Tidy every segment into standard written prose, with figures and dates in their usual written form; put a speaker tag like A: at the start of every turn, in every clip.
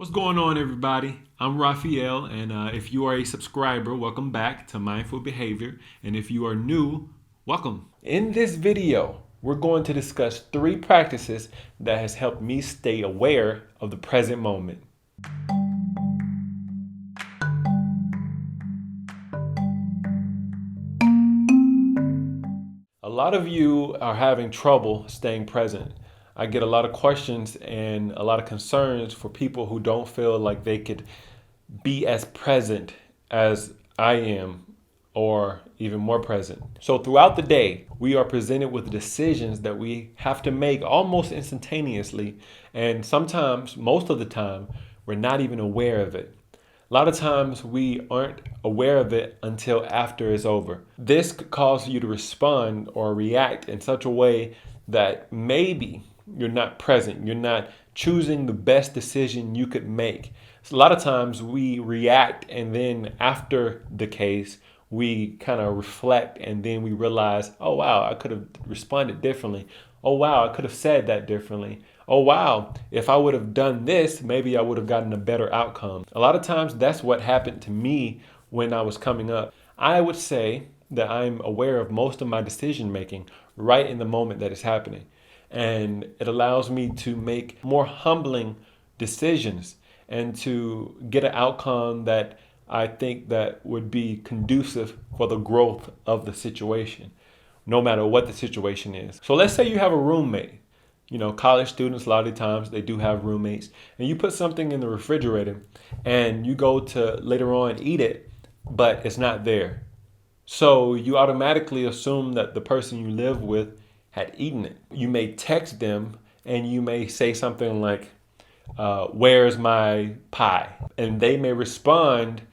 A: What's going on, everybody? I'm Raphael, and if you are a subscriber, welcome back to Mindful Behavior. And if you are new, welcome. In this video, we're going to discuss 3 practices that has helped me stay aware of the present moment. A lot of you are having trouble staying present. I get a lot of questions and a lot of concerns for people who don't feel like they could be as present as I am or even more present. So throughout the day, we are presented with decisions that we have to make almost instantaneously. And sometimes, most of the time, we're not even aware of it. A lot of times we aren't aware of it until after it's over. This could cause you to respond or react in such a way that maybe you're not present. You're not choosing the best decision you could make. So a lot of times we react, and then after the case, we kind of reflect, and then we realize, oh wow, I could have responded differently. Oh wow, I could have said that differently. Oh wow, if I would have done this, maybe I would have gotten a better outcome. A lot of times that's what happened to me when I was coming up. I would say that I'm aware of most of my decision making right in the moment that it's happening. And it allows me to make more humbling decisions and to get an outcome that I think that would be conducive for the growth of the situation, no matter what the situation is. So let's say you have a roommate. You know, college students, a lot of the times they do have roommates, and you put something in the refrigerator and you go to later on eat it, but it's not there. So you automatically assume that the person you live with had eaten it. You may text them and you may say something like, where's my pie? And they may respond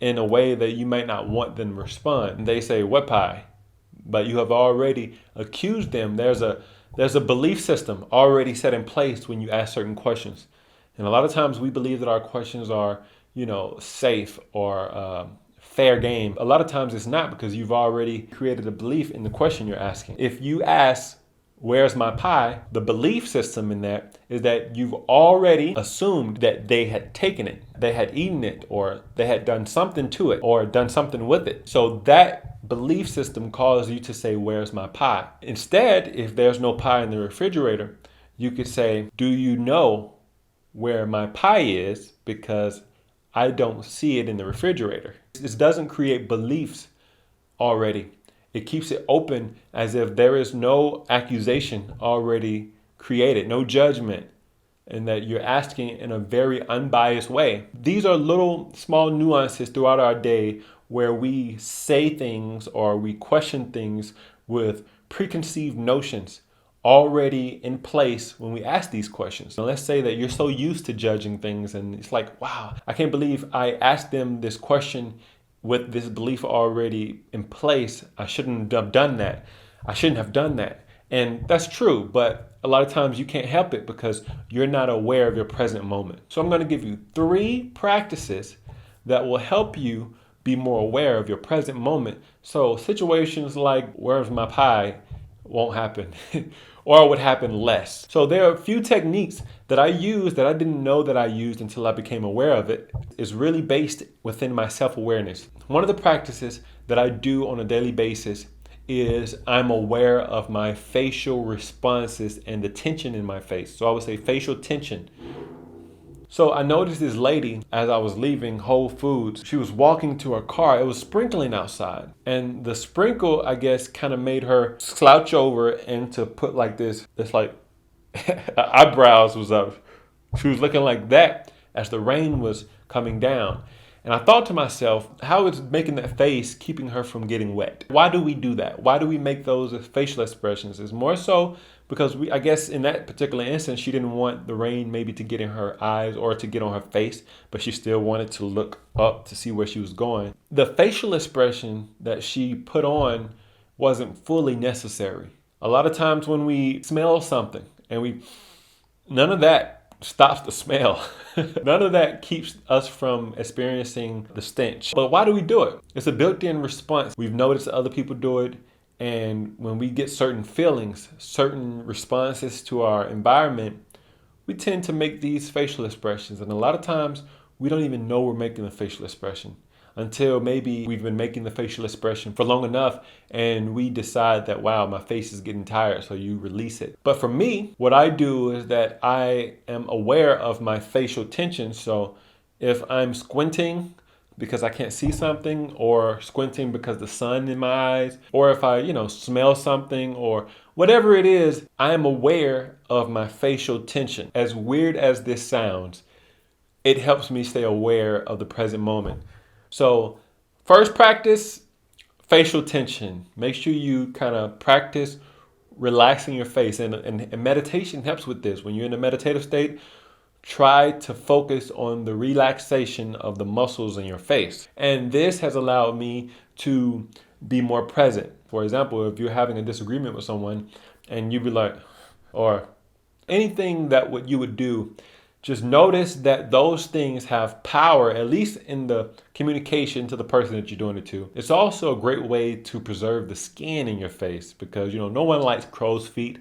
A: in a way that you might not want them to respond. And they say, what pie? But you have already accused them. There's a belief system already set in place when you ask certain questions. And a lot of times we believe that our questions are, safe or fair game. A lot of times it's not, because you've already created a belief in the question you're asking. If you ask, where's my pie? The belief system in that is that you've already assumed that they had taken it, they had eaten it, or they had done something to it, or done something with it. So that belief system causes you to say, where's my pie? Instead, if there's no pie in the refrigerator, you could say, do you know where my pie is? Because I don't see it in the refrigerator. This doesn't create beliefs already. It keeps it open as if there is no accusation already created, no judgment, and that you're asking in a very unbiased way. These are little small nuances throughout our day where we say things or we question things with preconceived notions already in place when we ask these questions. Now, let's say that you're so used to judging things and it's like, wow, I can't believe I asked them this question with this belief already in place. I shouldn't have done that. I shouldn't have done that. And that's true, but a lot of times you can't help it because you're not aware of your present moment. So I'm going to give you 3 practices that will help you be more aware of your present moment. So situations like, where's my pie, won't happen. Or would happen less. So there are a few techniques that I use that I didn't know that I used until I became aware of it. It's really based within my self-awareness. One of the practices that I do on a daily basis is I'm aware of my facial responses and the tension in my face. So I would say facial tension. So I noticed this lady as I was leaving Whole Foods. She was walking to her car. It was sprinkling outside. And the sprinkle, I guess, kind of made her slouch over and to put like this, it's like eyebrows was up. She was looking like that as the rain was coming down. And I thought to myself, how is making that face keeping her from getting wet? Why do we do that? Why do we make those facial expressions? It's more so because I guess in that particular instance, she didn't want the rain maybe to get in her eyes or to get on her face, but she still wanted to look up to see where she was going. The facial expression that she put on wasn't fully necessary. A lot of times when we smell something and none of that stops the smell. None of that keeps us from experiencing the stench. But why do we do it? It's a built-in response. We've noticed other people do it. And when we get certain feelings, certain responses to our environment, we tend to make these facial expressions. And a lot of times we don't even know we're making the facial expression until maybe we've been making the facial expression for long enough and we decide that, wow, my face is getting tired, so you release it. But for me, what I do is that I am aware of my facial tension. So if I'm squinting because I can't see something, or squinting because the sun in my eyes, or if I, smell something, or whatever it is, I am aware of my facial tension. As weird as this sounds, it helps me stay aware of the present moment. So, first practice, facial tension. Make sure you kind of practice relaxing your face. And meditation helps with this. When you're in a meditative state, try to focus on the relaxation of the muscles in your face. And this has allowed me to be more present. For example, if you're having a disagreement with someone and you'd be like, or anything that what you would do, just notice that those things have power, at least in the communication to the person that you're doing it to. It's also a great way to preserve the skin in your face because, no one likes crow's feet.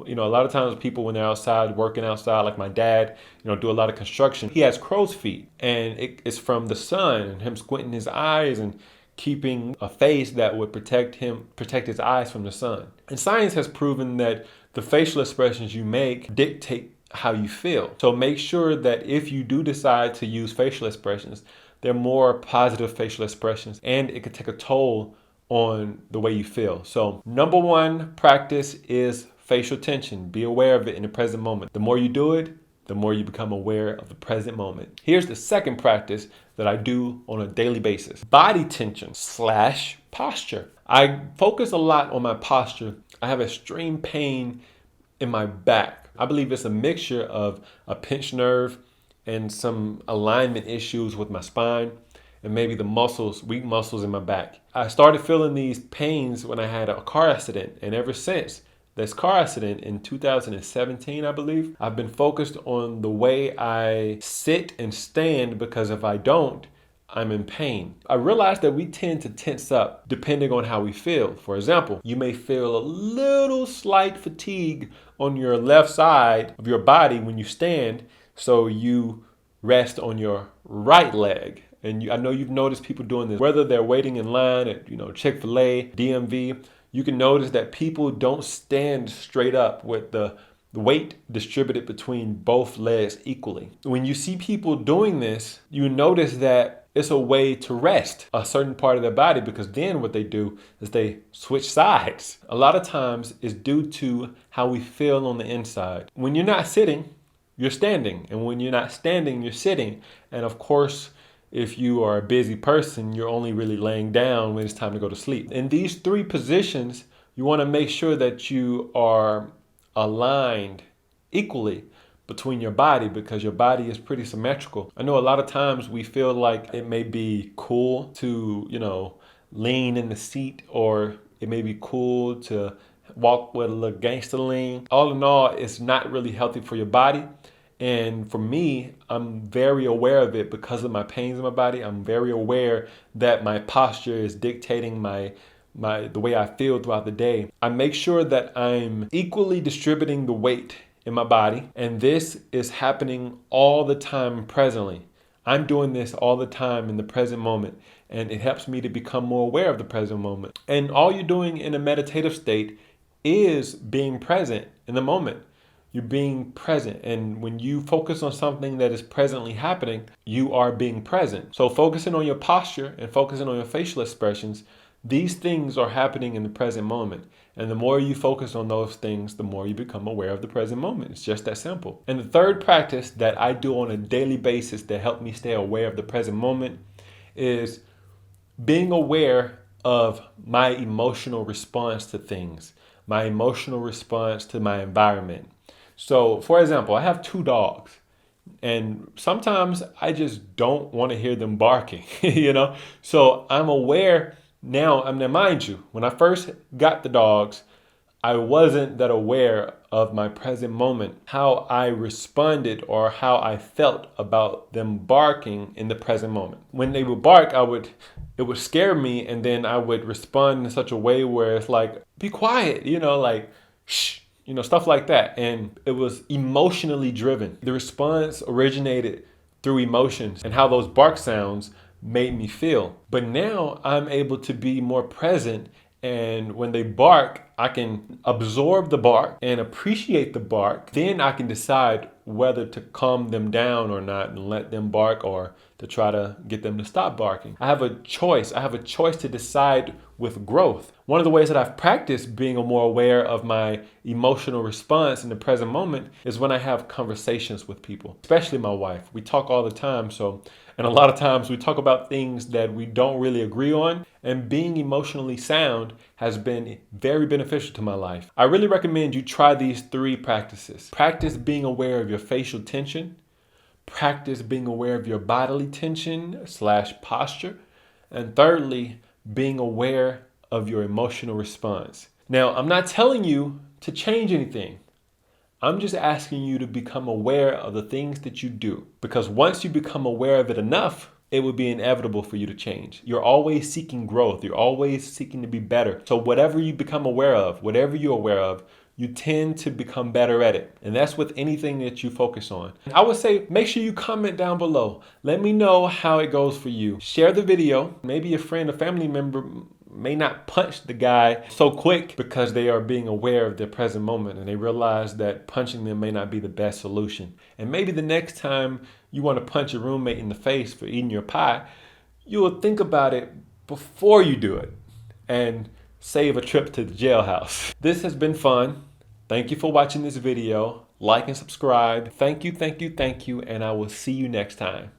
A: A lot of times people, when they're outside, working outside, like my dad, do a lot of construction, he has crow's feet, and it's from the sun and him squinting his eyes and keeping a face that would protect his eyes from the sun. And science has proven that the facial expressions you make dictate how you feel. So make sure that if you do decide to use facial expressions, they're more positive facial expressions, and it could take a toll on the way you feel. So number one practice is facial tension. Be aware of it in the present moment. The more you do it, the more you become aware of the present moment. Here's the second practice that I do on a daily basis. Body tension / posture. I focus a lot on my posture. I have extreme pain in my back. I believe it's a mixture of a pinched nerve and some alignment issues with my spine and maybe the weak muscles in my back. I started feeling these pains when I had a car accident, and ever since this car accident in 2017, I believe, I've been focused on the way I sit and stand, because if I don't, I'm in pain. I realized that we tend to tense up depending on how we feel. For example, you may feel a little slight fatigue on your left side of your body when you stand, so you rest on your right leg. And I know you've noticed people doing this, whether they're waiting in line at Chick-fil-A, DMV. You can notice that people don't stand straight up with the weight distributed between both legs equally. When you see people doing this, you notice that it's a way to rest a certain part of their body, because then what they do is they switch sides. A lot of times it's due to how we feel on the inside. When you're not sitting, you're standing. And when you're not standing, you're sitting. And of course, if you are a busy person, you're only really laying down when it's time to go to sleep. In these three positions, you want to make sure that you are aligned equally between your body, because your body is pretty symmetrical. I know a lot of times we feel like it may be cool to, lean in the seat, or it may be cool to walk with a little gangster lean. All in all, it's not really healthy for your body. And for me, I'm very aware of it because of my pains in my body. I'm very aware that my posture is dictating the way I feel throughout the day. I make sure that I'm equally distributing the weight in my body, and this is happening all the time presently. I'm doing this all the time in the present moment, and it helps me to become more aware of the present moment. And all you're doing in a meditative state is being present in the moment. You're being present, and when you focus on something that is presently happening, you are being present. So focusing on your posture and focusing on your facial expressions, these things are happening in the present moment. And the more you focus on those things, the more you become aware of the present moment. It's just that simple. And the third practice that I do on a daily basis that helps me stay aware of the present moment is being aware of my emotional response to things, my emotional response to my environment. So, for example, I have 2 dogs, and sometimes I just don't want to hear them barking, So I'm aware now. Mind you, when I first got the dogs, I wasn't that aware of my present moment, how I responded or how I felt about them barking in the present moment. When they would bark, it would scare me, and then I would respond in such a way where it's like, be quiet, like, shh. stuff like that. And it was emotionally driven. The response originated through emotions and how those bark sounds made me feel. But now I'm able to be more present. And when they bark, I can absorb the bark and appreciate the bark. Then I can decide whether to calm them down or not and let them bark, or to try to get them to stop barking. I have a choice. I have a choice to decide with growth. One of the ways that I've practiced being more aware of my emotional response in the present moment is when I have conversations with people, especially my wife. We talk all the time, and a lot of times we talk about things that we don't really agree on, and being emotionally sound has been very beneficial to my life. I really recommend you try these 3 practices. Practice being aware of your facial tension. Practice being aware of your bodily tension / posture. And thirdly, being aware of your emotional response. Now, I'm not telling you to change anything. I'm just asking you to become aware of the things that you do. Because once you become aware of it enough, it would be inevitable for you to change. You're always seeking growth. You're always seeking to be better. So whatever you become aware of, whatever you're aware of, you tend to become better at it. And that's with anything that you focus on. I would say make sure you comment down below. Let me know how it goes for you. Share the video. Maybe a friend or family member may not punch the guy so quick because they are being aware of their present moment and they realize that punching them may not be the best solution. And maybe the next time you want to punch your roommate in the face for eating your pie, you will think about it before you do it and save a trip to the jailhouse. This has been fun. Thank you for watching this video. Like and subscribe. Thank you, and I will see you next time.